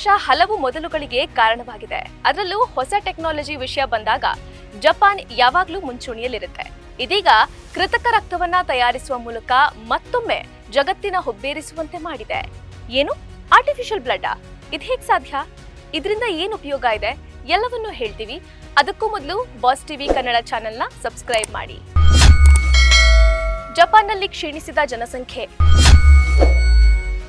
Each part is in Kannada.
ದೇಶ ಹಲವು ಮೊದಲುಗಳಿಗೆ ಕಾರಣವಾಗಿದೆ. ಅದರಲ್ಲೂ ಹೊಸ ಟೆಕ್ನಾಲಜಿ ವಿಷಯ ಬಂದಾಗ ಜಪಾನ್ ಯಾವಾಗ್ಲೂ ಮುಂಚೂಣಿಯಲ್ಲಿರುತ್ತೆ. ಇದೀಗ ಕೃತಕ ರಕ್ತವನ್ನ ತಯಾರಿಸುವ ಮೂಲಕ ಮತ್ತೊಮ್ಮೆ ಜಗತ್ತಿನ ಹುಬ್ಬೇರಿಸುವಂತೆ ಮಾಡಿದೆ. ಏನು ಆರ್ಟಿಫಿಷಿಯಲ್ ಬ್ಲಡ್? ಇದು ಹೇಗೆ ಸಾಧ್ಯ? ಇದರಿಂದ ಏನು ಉಪಯೋಗ ಇದೆ? ಎಲ್ಲವನ್ನೂ ಹೇಳ್ತೀವಿ. ಅದಕ್ಕೂ ಮೊದಲು ಬಾಸ್ ಟಿವಿ ಕನ್ನಡ ಚಾನೆಲ್ನ ಸಬ್ಸ್ಕ್ರೈಬ್ ಮಾಡಿ. ಜಪಾನ್ನಲ್ಲಿ ಕ್ಷೀಣಿಸಿದ ಜನಸಂಖ್ಯೆ,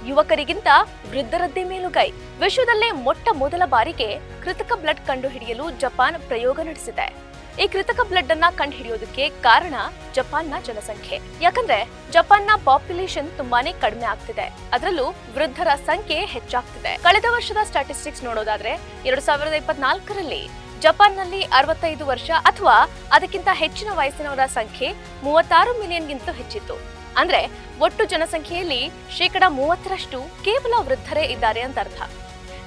ಯುವಕರಿಗಿಂತ ವೃದ್ಧರದ್ದೇ ಮೇಲುಗೈ. ವಿಶ್ವದಲ್ಲೇ ಮೊಟ್ಟ ಮೊದಲ ಬಾರಿಗೆ ಕೃತಕ ಬ್ಲಡ್ ಕಂಡುಹಿಡಿಯಲು ಜಪಾನ್ ಪ್ರಯೋಗ ನಡೆಸಿದೆ. ಈ ಕೃತಕ ಬ್ಲಡ್ ಅನ್ನ ಕಂಡುಹಿಡಿಯೋದಕ್ಕೆ ಕಾರಣ ಜಪಾನ್ನ ಜನಸಂಖ್ಯೆ. ಯಾಕಂದ್ರೆ ಜಪಾನ್ನ ಪಾಪ್ಯುಲೇಷನ್ ತುಂಬಾನೇ ಕಡಿಮೆ ಆಗ್ತಿದೆ, ಅದರಲ್ಲೂ ವೃದ್ಧರ ಸಂಖ್ಯೆ ಹೆಚ್ಚಾಗ್ತಿದೆ. ಕಳೆದ ವರ್ಷದ ಸ್ಟಾಟಿಸ್ಟಿಕ್ಸ್ ನೋಡೋದಾದ್ರೆ 2024ರಲ್ಲಿ ಜಪಾನ್ನಲ್ಲಿ 65 ವರ್ಷ ಅಥವಾ ಅದಕ್ಕಿಂತ ಹೆಚ್ಚಿನ ವಯಸ್ಸಿನವರ ಸಂಖ್ಯೆ 36 ಮಿಲಿಯನ್ಗಿಂತ ಹೆಚ್ಚಿತ್ತು. ಅಂದ್ರೆ ಒಟ್ಟು ಜನಸಂಖ್ಯೆಯಲ್ಲಿ 30% ಕೇವಲ ವೃದ್ಧರೇ ಇದ್ದಾರೆ ಅಂತ ಅರ್ಥ.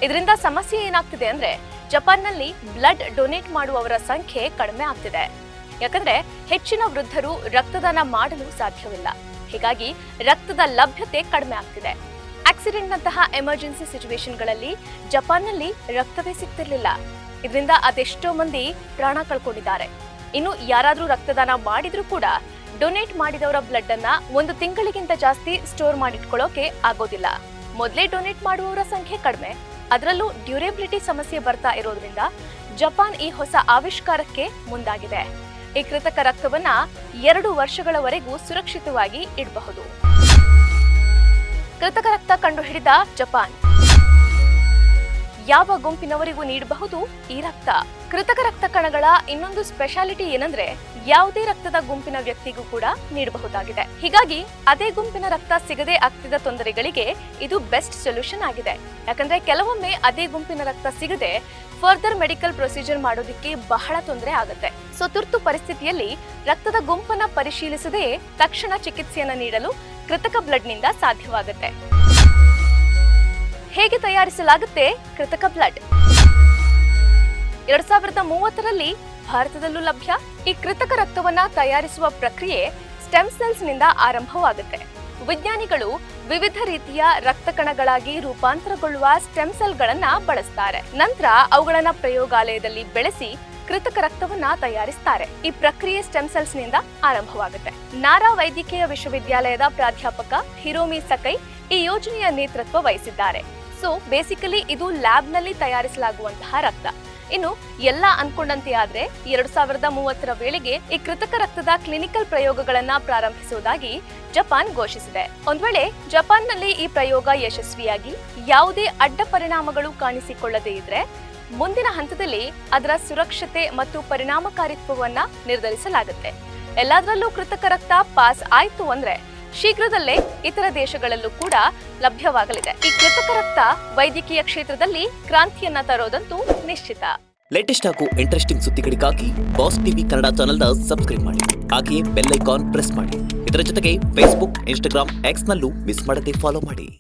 ಇದರಿಂದ ಸಮಸ್ಯೆ ಏನಾಗ್ತಿದೆ ಅಂದ್ರೆ ಜಪಾನ್ನಲ್ಲಿ ಬ್ಲಡ್ ಡೊನೇಟ್ ಮಾಡುವವರ ಸಂಖ್ಯೆ ಕಡಿಮೆ ಆಗ್ತಿದೆ. ಯಾಕಂದ್ರೆ ಹೆಚ್ಚಿನ ವೃದ್ಧರು ರಕ್ತದಾನ ಮಾಡಲು ಸಾಧ್ಯವಿಲ್ಲ. ಹೀಗಾಗಿ ರಕ್ತದ ಲಭ್ಯತೆ ಕಡಿಮೆ ಆಗ್ತಿದೆ. ಆಕ್ಸಿಡೆಂಟ್ ನಂತಹ ಎಮರ್ಜೆನ್ಸಿ ಸಿಚುವೇಶನ್ಗಳಲ್ಲಿ ಜಪಾನ್ನಲ್ಲಿ ರಕ್ತವೇ ಸಿಗ್ತಿರ್ಲಿಲ್ಲ. ಇದರಿಂದ ಅದೆಷ್ಟೋ ಮಂದಿ ಪ್ರಾಣ ಕಳ್ಕೊಂಡಿದ್ದಾರೆ. ಇನ್ನು ಯಾರಾದ್ರೂ ರಕ್ತದಾನ ಮಾಡಿದ್ರೂ ಕೂಡ ಡೊನೇಟ್ ಮಾಡಿದವರ ಬ್ಲಡ್ ಅನ್ನ 1 ತಿಂಗಳಿಗಿಂತ ಜಾಸ್ತಿ ಸ್ಟೋರ್ ಮಾಡಿಟ್ಕೊಳ್ಳೋಕೆ ಆಗೋದಿಲ್ಲ. ಮೊದಲೇ ಡೊನೇಟ್ ಮಾಡುವವರ ಸಂಖ್ಯೆ ಕಡಿಮೆ, ಅದರಲ್ಲೂ ಡ್ಯೂರೇಬಿಲಿಟಿ ಸಮಸ್ಯೆ ಬರ್ತಾ ಇರೋದ್ರಿಂದ ಜಪಾನ್ ಈ ಹೊಸ ಆವಿಷ್ಕಾರಕ್ಕೆ ಮುಂದಾಗಿದೆ. ಈ ಕೃತಕ ರಕ್ತವನ್ನ 2 ವರ್ಷಗಳವರೆಗೂ ಸುರಕ್ಷಿತವಾಗಿ ಇಡಬಹುದು. ಕೃತಕ ರಕ್ತ ಕಂಡುಹಿಡಿದ ಜಪಾನ್. ಯಾವ ಗುಂಪಿನವರಿಗೂ ನೀಡಬಹುದು ಈ ರಕ್ತ? ಕೃತಕ ರಕ್ತ ಕಣಗಳ ಇನ್ನೊಂದು ಸ್ಪೆಷಾಲಿಟಿ ಏನಂದ್ರೆ ಯಾವುದೇ ರಕ್ತದ ಗುಂಪಿನ ವ್ಯಕ್ತಿಗೂ ಕೂಡ ನೀಡಬಹುದಾಗಿದೆ. ಹೀಗಾಗಿ ಅದೇ ಗುಂಪಿನ ರಕ್ತ ಸಿಗದೆ ಆಗ್ತಿದ್ದ ತೊಂದರೆಗಳಿಗೆ ಇದು ಬೆಸ್ಟ್ ಸೊಲ್ಯೂಷನ್ ಆಗಿದೆ. ಯಾಕಂದ್ರೆ ಕೆಲವೊಮ್ಮೆ ಅದೇ ಗುಂಪಿನ ರಕ್ತ ಸಿಗದೆ ಫರ್ದರ್ ಮೆಡಿಕಲ್ ಪ್ರೊಸೀಜರ್ ಮಾಡೋದಕ್ಕೆ ಬಹಳ ತೊಂದರೆ ಆಗುತ್ತೆ. ಸೊ ತುರ್ತು ಪರಿಸ್ಥಿತಿಯಲ್ಲಿ ರಕ್ತದ ಗುಂಪನ್ನ ಪರಿಶೀಲಿಸದೆ ತಕ್ಷಣ ಚಿಕಿತ್ಸೆಯನ್ನ ನೀಡಲು ಕೃತಕ ಬ್ಲಡ್ ನಿಂದ ಸಾಧ್ಯವಾಗುತ್ತೆ. ಹೇಗೆ ತಯಾರಿಸಲಾಗುತ್ತೆ ಕೃತಕ ಬ್ಲಡ್? 2030ರಲ್ಲಿ ಭಾರತದಲ್ಲೂ ಲಭ್ಯ. ಈ ಕೃತಕ ರಕ್ತವನ್ನ ತಯಾರಿಸುವ ಪ್ರಕ್ರಿಯೆ ಸ್ಟೆಮ್ ಸೆಲ್ಸ್ ನಿಂದ ಆರಂಭವಾಗುತ್ತೆ. ವಿಜ್ಞಾನಿಗಳು ವಿವಿಧ ರೀತಿಯ ರಕ್ತ ಕಣಗಳಾಗಿ ರೂಪಾಂತರಗೊಳ್ಳುವ ಸ್ಟೆಮ್ ಸೆಲ್ ಗಳನ್ನ ಬಳಸ್ತಾರೆ. ನಂತರ ಅವುಗಳನ್ನ ಪ್ರಯೋಗಾಲಯದಲ್ಲಿ ಬೆಳೆಸಿ ಕೃತಕ ರಕ್ತವನ್ನ ತಯಾರಿಸ್ತಾರೆ. ಈ ಪ್ರಕ್ರಿಯೆ ಸ್ಟೆಮ್ ಸೆಲ್ಸ್ ನಿಂದ ಆರಂಭವಾಗುತ್ತೆ. ನಾರಾ ವೈದ್ಯಕೀಯ ವಿಶ್ವವಿದ್ಯಾಲಯದ ಪ್ರಾಧ್ಯಾಪಕ ಹಿರೋಮಿ ಸಕೈ ಈ ಯೋಜನೆಯ ನೇತೃತ್ವ ವಹಿಸಿದ್ದಾರೆ. ಸೊ ಬೇಸಿಕಲಿ ಇದು ಲ್ಯಾಬ್ ನಲ್ಲಿ ತಯಾರಿಸಲಾಗುವಂತಹ ರಕ್ತ. ಇನ್ನು ಎಲ್ಲ ಅನ್ಕೊಂಡಂತೆ ಆದ್ರೆ 2030ರ ವೇಳೆಗೆ ಈ ಕೃತಕ ರಕ್ತದ ಕ್ಲಿನಿಕಲ್ ಪ್ರಯೋಗಗಳನ್ನ ಪ್ರಾರಂಭಿಸುವುದಾಗಿ ಜಪಾನ್ ಘೋಷಿಸಿದೆ. ಒಂದ್ ವೇಳೆ ಜಪಾನ್ನಲ್ಲಿ ಈ ಪ್ರಯೋಗ ಯಶಸ್ವಿಯಾಗಿ ಯಾವುದೇ ಅಡ್ಡ ಪರಿಣಾಮಗಳು ಕಾಣಿಸಿಕೊಳ್ಳದೇ ಇದ್ರೆ ಮುಂದಿನ ಹಂತದಲ್ಲಿ ಅದರ ಸುರಕ್ಷತೆ ಮತ್ತು ಪರಿಣಾಮಕಾರಿತ್ವವನ್ನ ನಿರ್ಧರಿಸಲಾಗುತ್ತೆ. ಎಲ್ಲದರಲ್ಲೂ ಕೃತಕ ರಕ್ತ ಪಾಸ್ ಆಯ್ತು ಅಂದ್ರೆ ಶೀಘ್ರದಲ್ಲೇ ಇತರ ದೇಶಗಳಲ್ಲೂ ಕೂಡ ಲಭ್ಯವಾಗಲಿದೆ. ಈ ಕೃತಕ ರಕ್ತ ವೈದ್ಯಕೀಯ ಕ್ಷೇತ್ರದಲ್ಲಿ ಕ್ರಾಂತಿಯನ್ನ ತರೋದಂತೂ ನಿಶ್ಚಿತ. ಲೇಟೆಸ್ಟ್ ಹಾಗೂ ಇಂಟ್ರೆಸ್ಟಿಂಗ್ ಸುದ್ದಿಗಳಿಗಾಗಿ ಬಾಸ್ ಟಿವಿ ಕನ್ನಡ ಚಾನೆಲ್ನ ಸಬ್ಸ್ಕ್ರೈಬ್ ಮಾಡಿ. ಹಾಗೆಯೇ ಬೆಲ್ ಐಕಾನ್ ಪ್ರೆಸ್ ಮಾಡಿ. ಇದರ ಜೊತೆಗೆ ಫೇಸ್ಬುಕ್, ಇನ್ಸ್ಟಾಗ್ರಾಮ್, ಎಕ್ಸ್ ನಲ್ಲೂ ಮಿಸ್ ಮಾಡದೆ ಫಾಲೋ ಮಾಡಿ.